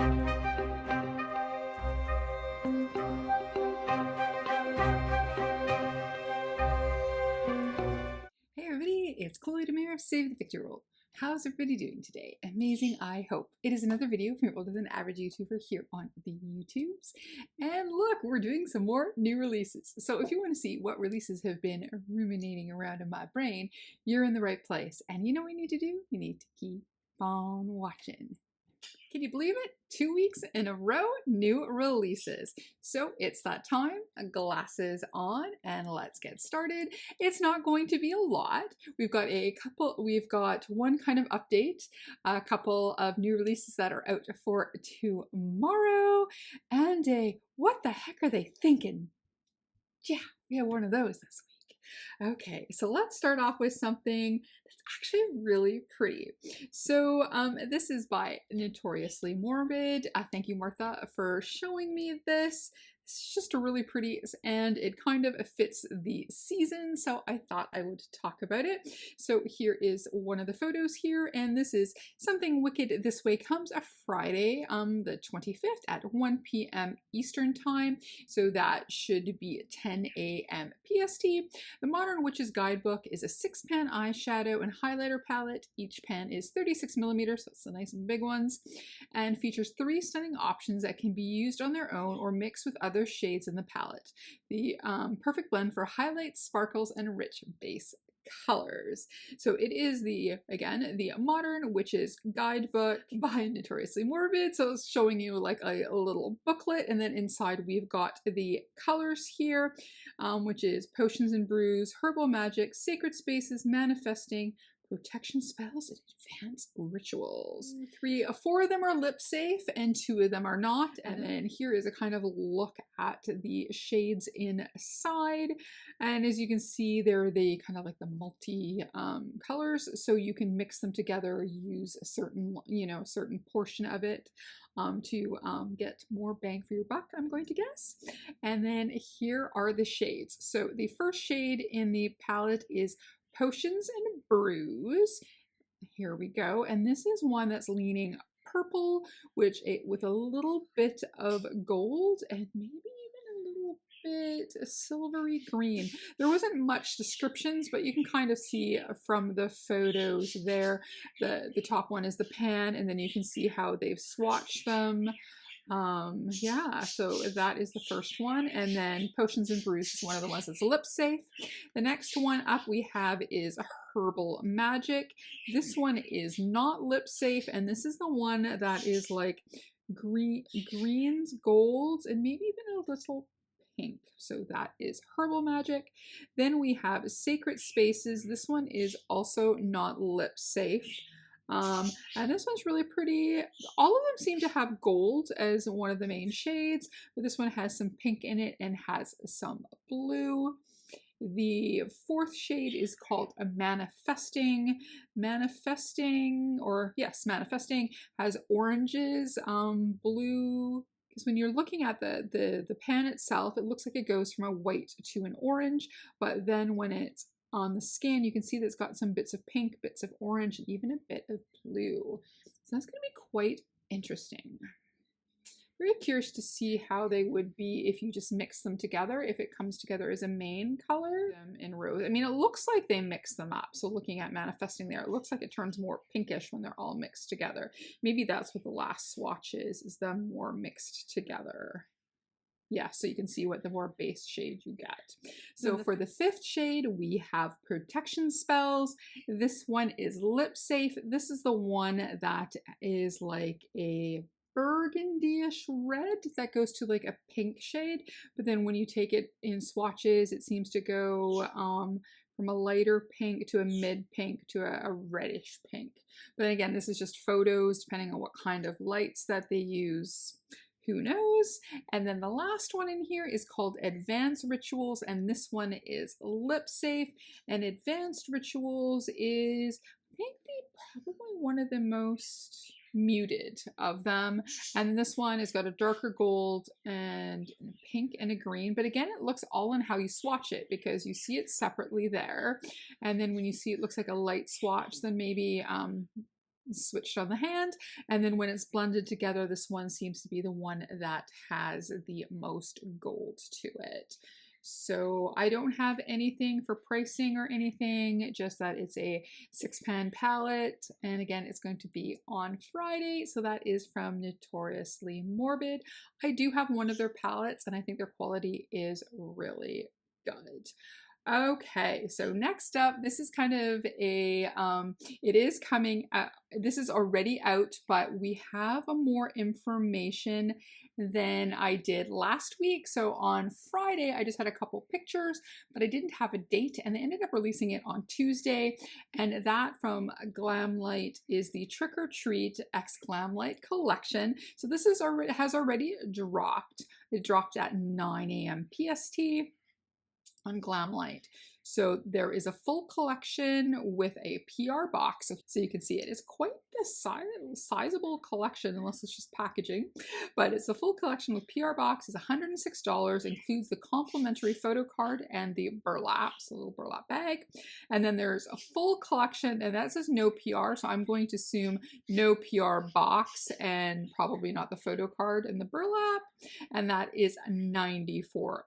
Hey everybody, it's Chloe Demir of Save the Victory Roll. How's everybody doing today? Amazing, I hope. It is another video from your older than average YouTuber here on the YouTubes. And look, we're doing some more new releases. So if you want to see what releases have been ruminating around in my brain, you're in the right place. And you know what you need to do? You need to keep on watching. Can you believe it? 2 weeks in a row, new releases. So it's that time, glasses on, and let's get started. It's not going to be a lot. We've got one kind of update, a couple of new releases that are out for tomorrow, and a what the heck are they thinking? Yeah, we have one of those this week. Okay, so let's start off with something that's actually really pretty. So this is by Notoriously Morbid. Thank you, Martha, for showing me this. It's just a really pretty, and it kind of fits the season, so I thought I would talk about it. So here is one of the photos here, and this is Something Wicked This Way Comes a Friday, the 25th at 1 p.m. Eastern Time, so that should be 10 a.m. PST. The Modern Witches Guidebook is a 6-pan eyeshadow and highlighter palette. Each pan is 36 millimeters, so it's the nice big ones, and features 3 stunning options that can be used on their own or mixed with other shades in the palette. The perfect blend for highlights, sparkles, and rich base colors. So it is the Modern Witches Guidebook by Notoriously Morbid. So it's showing you like a little booklet, and then inside we've got the colors here, which is Potions and Brews, Herbal Magic, Sacred Spaces, Manifesting, Protection Spells, and Advanced Rituals. 4 of them are lip safe and 2 of them are not. And then here is a kind of look at the shades inside. And as you can see, they're the kind of like the multi colors, so you can mix them together, use a certain portion of it to get more bang for your buck, I'm going to guess. And then here are the shades. So the first shade in the palette is Potions and Brews. Here we go. And this is one that's leaning purple, with a little bit of gold and maybe even a little bit silvery green. There wasn't much descriptions, but you can kind of see from the photos there. The top one is the pan, and then you can see how they've swatched them. Yeah, so that is the first one, and then Potions and Brews is one of the ones that's lip safe. The next one up we have is Herbal Magic. This one is not lip safe, and this is the one that is like greens, golds, and maybe even a little pink. So that is Herbal Magic. Then we have Sacred Spaces. This one is also not lip safe. And this one's really pretty. All of them seem to have gold as one of the main shades, but this one has some pink in it and has some blue. The 4th shade is called Manifesting. Manifesting has oranges, blue, because when you're looking at the pan itself, it looks like it goes from a white to an orange, but then when it's on the skin, you can see that it's got some bits of pink, bits of orange, and even a bit of blue. So that's going to be quite interesting. Very curious to see how they would be if you just mix them together, if it comes together as a main color in rows. I mean, it looks like they mix them up. So looking at Manifesting there, it looks like it turns more pinkish when they're all mixed together. Maybe that's what the last swatch is them more mixed together. Yeah, so you can see what the more base shade you get. So for the 5th shade, we have Protection Spells. This one is lip safe. This is the one that is like a burgundy-ish red that goes to like a pink shade. But then when you take it in swatches, it seems to go from a lighter pink to a mid pink to a reddish pink. But again, this is just photos depending on what kind of lights that they use. Who knows? And then the last one in here is called Advanced Rituals, and this one is lip safe. And Advanced Rituals is, I think, probably one of the most muted of them. And this one has got a darker gold and a pink and a green, but again, it looks all in how you swatch it, because you see it separately there. And then when you see it looks like a light swatch, then maybe switched on the hand. And then when it's blended together, this one seems to be the one that has the most gold to it. So I don't have anything for pricing or anything, just that it's a 6-pan palette. And again, it's going to be on Friday. So that is from Notoriously Morbid. I do have one of their palettes and I think their quality is really good. Okay, so next up, this is kind of a, it is coming out, this is already out, but we have more information than I did last week. So on Friday, I just had a couple pictures, but I didn't have a date, and they ended up releasing it on Tuesday. And that from Glamlite is the Trick or Treat X Glamlite collection. So this is already, has already dropped. It dropped at 9 a.m. PST on Glamlite. So there is a full collection with a PR box, so you can see it. It's quite the sizable collection, unless it's just packaging, but it's a full collection with PR box. Is $106, includes the complimentary photo card and the burlap, so a little burlap bag. And then there's a full collection, and that says no PR, so I'm going to assume no PR box and probably not the photo card and the burlap, and that is $94.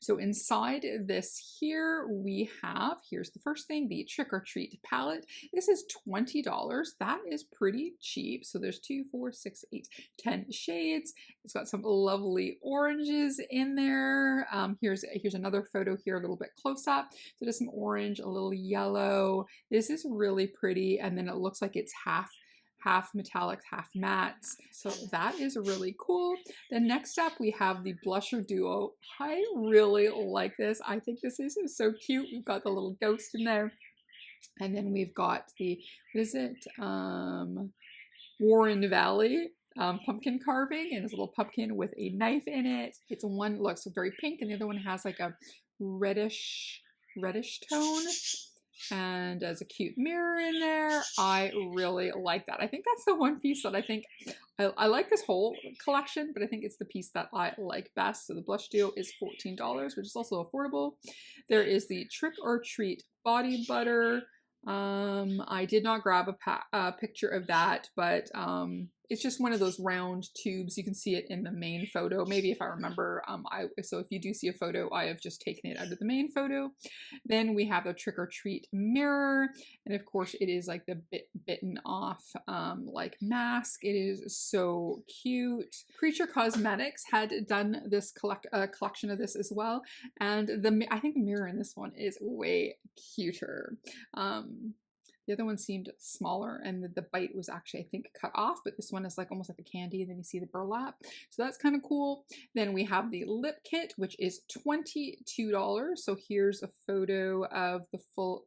So inside this here, we have, here's the first thing, the Trick or Treat palette. This is $20. That is pretty cheap. So there's 2, 4, 6, 8, 10 shades. It's got some lovely oranges in there. Here's another photo here, a little bit close up. So there's some orange, a little yellow. This is really pretty. And then it looks like it's half metallic, half matte. So that is really cool. Then next up, we have the Blusher Duo. I really like this. I think this is so cute. We've got the little ghost in there. And then we've got the, what is it? Warren Valley pumpkin carving, and it's a little pumpkin with a knife in it. It's one looks very pink, and the other one has like a reddish tone. And there's a cute mirror in there. I really like that. I think that's the one piece that I think, I like this whole collection, but I think it's the piece that I like best. So the Blush Duo is $14, which is also affordable. There is the Trick or Treat Body Butter. I did not grab a picture of that, but it's just one of those round tubes. You can see it in the main photo. Maybe if I remember, so if you do see a photo, I have just taken it out of the main photo. Then we have the Trick or Treat mirror. And of course it is like the bitten off like mask. It is so cute. Creature Cosmetics had done this collection of this as well. And I think the mirror in this one is way cuter. The other one seemed smaller, and the bite was actually, I think, cut off, but this one is like almost like a candy, and then you see the burlap. So that's kind of cool. Then we have the lip kit, which is $22. So here's a photo of the full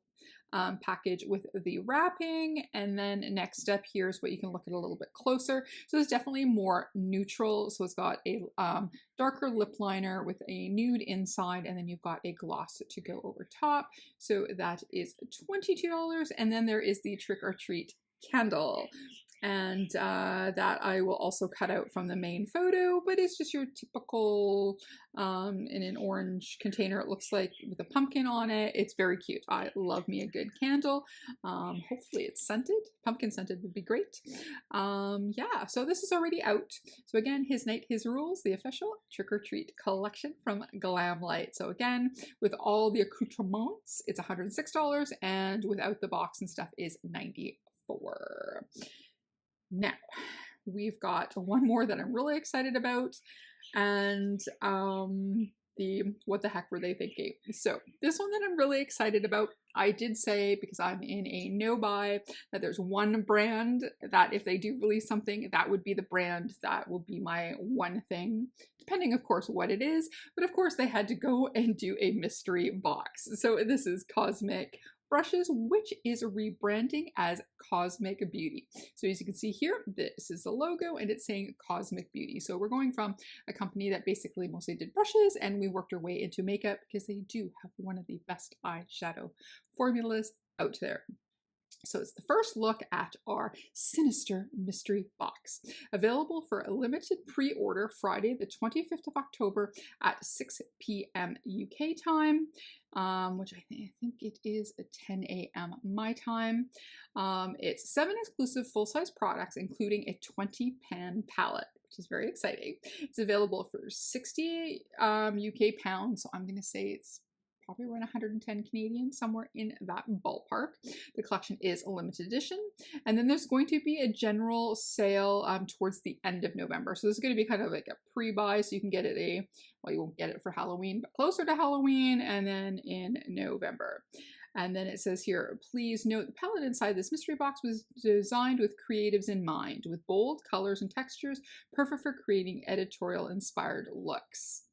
package with the wrapping. And then next up, here's what you can look at a little bit closer. So it's definitely more neutral. So it's got a darker lip liner with a nude inside, and then you've got a gloss to go over top. So that is $22. And then there is the Trick or Treat candle. And that I will also cut out from the main photo, but it's just your typical in an orange container, it looks like, with a pumpkin on it. It's very cute. I love me a good candle. Hopefully it's scented. Pumpkin scented would be great. Yeah, so this is already out. So again, His Night, His Rules, the official Trick or Treat collection from Glamlite. So again, with all the accoutrements, it's $106, and without the box and stuff is $94. Now, we've got one more that I'm really excited about, and the what the heck were they thinking? So this one that I'm really excited about, I did say, because I'm in a no buy, that there's one brand that if they do release something, that would be the brand that will be my one thing, depending of course what it is. But of course they had to go and do a mystery box. So this is Cosmic Brushes, which is rebranding as Cosmic Beauty. So as you can see here, this is the logo, and it's saying Cosmic Beauty. So we're going from a company that basically mostly did brushes, and we worked our way into makeup because they do have one of the best eyeshadow formulas out there. So it's the first look at our Sinister Mystery Box. Available for a limited pre-order Friday the 25th of October at 6 p.m. UK time, which I think it is at 10 a.m. my time. It's 7 exclusive full-size products, including a 20-pan palette, which is very exciting. It's available for 60 UK pounds, so I'm going to say it's probably around 110 Canadian, somewhere in that ballpark. The collection is a limited edition. And then there's going to be a general sale towards the end of November. So this is going to be kind of like a pre-buy, so you can get it well, you won't get it for Halloween, but closer to Halloween, and then in November. And then it says here, please note the palette inside this mystery box was designed with creatives in mind, with bold colors and textures, perfect for creating editorial inspired looks.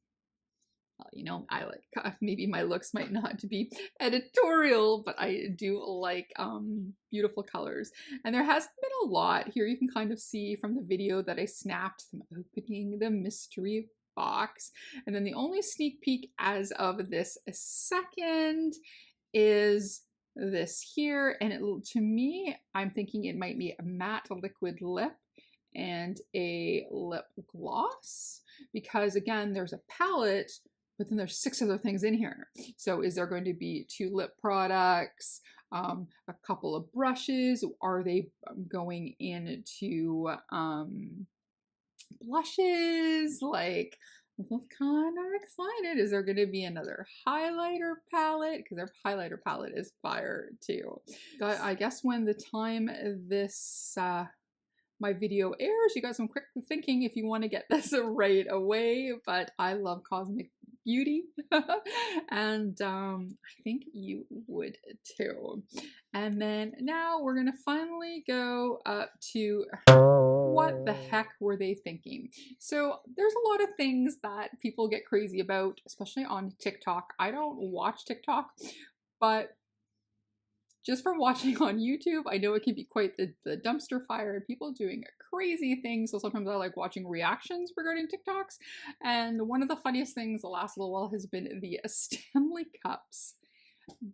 You know, I like, maybe my looks might not be editorial, but I do like beautiful colors. And there hasn't been a lot. Here you can kind of see from the video that I snapped them opening the mystery box. And then the only sneak peek as of this second is this here. And to me, I'm thinking it might be a matte liquid lip and a lip gloss, because again, there's a palette, but then there's 6 other things in here. So is there going to be 2 lip products, a couple of brushes? Are they going into blushes? Like, I'm kind of excited. Is there going to be another highlighter palette? Because their highlighter palette is fire too. I guess when the time this my video airs, you got some quick thinking if you want to get this right away, but I love Cosmic Beauty and I think you would too. And then now we're gonna finally go up to what the heck were they thinking? So there's a lot of things that people get crazy about, especially on TikTok. I don't watch TikTok, but just from watching on YouTube, I know it can be quite the dumpster fire and people doing crazy things. So sometimes I like watching reactions regarding TikToks. And one of the funniest things the last little while has been the Stanley Cups.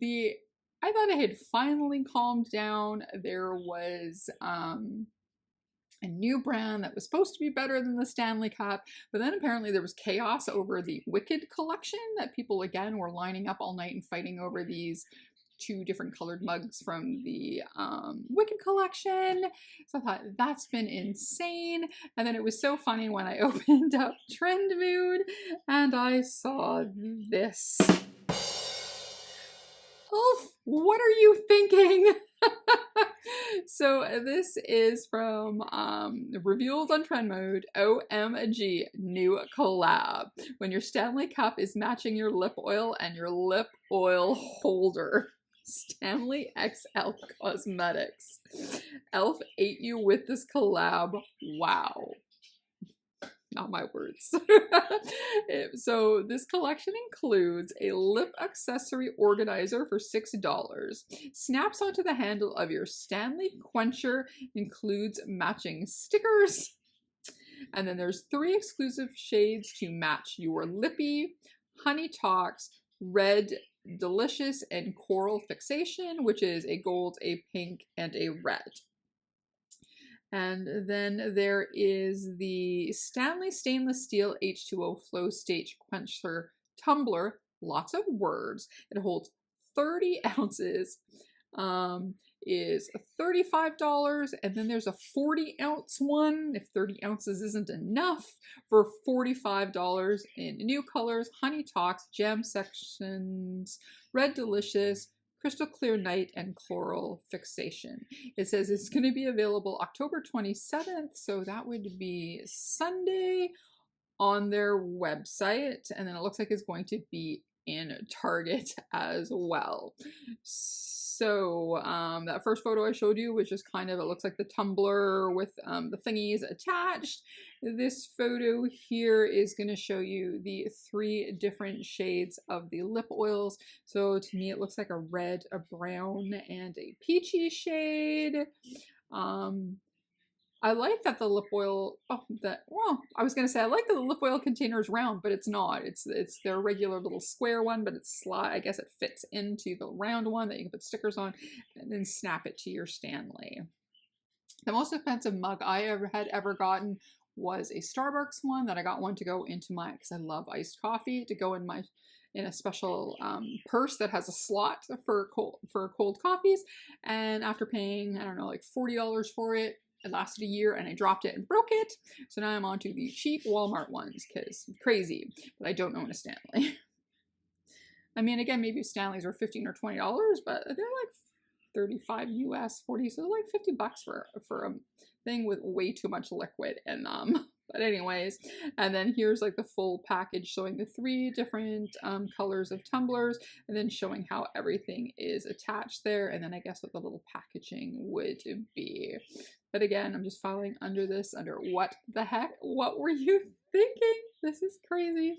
I thought it had finally calmed down. There was a new brand that was supposed to be better than the Stanley Cup, but then apparently there was chaos over the Wicked collection, that people again were lining up all night and fighting over these 2 different colored mugs from the Wicked collection. So I thought, that's been insane. And then it was so funny when I opened up Trend Mood and I saw this. Oh, what are you thinking? So this is from revealed on Trend Mode. OMG, new collab. When your Stanley Cup is matching your lip oil and your lip oil holder. Stanley XL Cosmetics. e.l.f. ate you with this collab. Wow. Not my words. So this collection includes a lip accessory organizer for $6. Snaps onto the handle of your Stanley Quencher. Includes matching stickers. And then there's 3 exclusive shades to match your lippy, Honey Talks, Red Delicious, and Coral Fixation, which is a gold, a pink, and a red. And then there is the Stanley Stainless Steel H2O Flow Stage Quencher Tumbler. Lots of words. It holds 30 ounces. Is $35, and then there's a 40-ounce one if 30 ounces isn't enough, for $45 in new colors: Honey Talks, Jam Sections, Red Delicious, Crystal Clear Night, and Coral Fixation. It says it's going to be available October 27th, so that would be Sunday, on their website, and then it looks like it's going to be in Target as well. So that first photo I showed you was just kind of, it looks like the tumbler with the thingies attached. This photo here is going to show you the 3 different shades of the lip oils. So to me it looks like a red, a brown, and a peachy shade. I like that the lip oil, well, I was going to say, I like that the lip oil container is round, but it's not. It's their regular little square one, but it's I guess it fits into the round one that you can put stickers on and then snap it to your Stanley. The most expensive mug I had ever gotten was a Starbucks one that I got one to go into my, because I love iced coffee, to go in a special purse that has a slot for cold coffees. And after paying, I don't know, like $40 for it, it lasted a year and I dropped it and broke it. So now I'm on to the cheap Walmart ones because crazy, but I don't own a Stanley. I mean, again, maybe Stanleys are $15 or $20, but they're like 35 US, 40, so like $50 for a thing with way too much liquid. And but anyways, and then here's like the full package showing the 3 different colors of tumblers, and then showing how everything is attached there, and then I guess what the little packaging would be. But again, I'm just filing under this under what the heck? What were you thinking? This is crazy.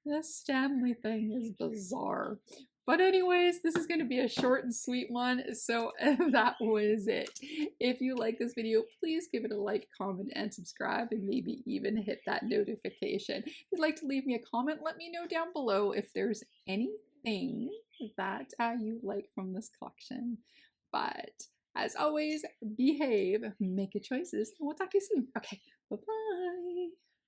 This Stanley thing is bizarre. But anyways, this is going to be a short and sweet one, so that was it. If you like this video, please give it a like, comment, and subscribe, and maybe even hit that notification. If you'd like to leave me a comment, let me know down below if there's anything that you like from this collection. But as always, behave, make good choices, and we'll talk to you soon. Okay, bye-bye.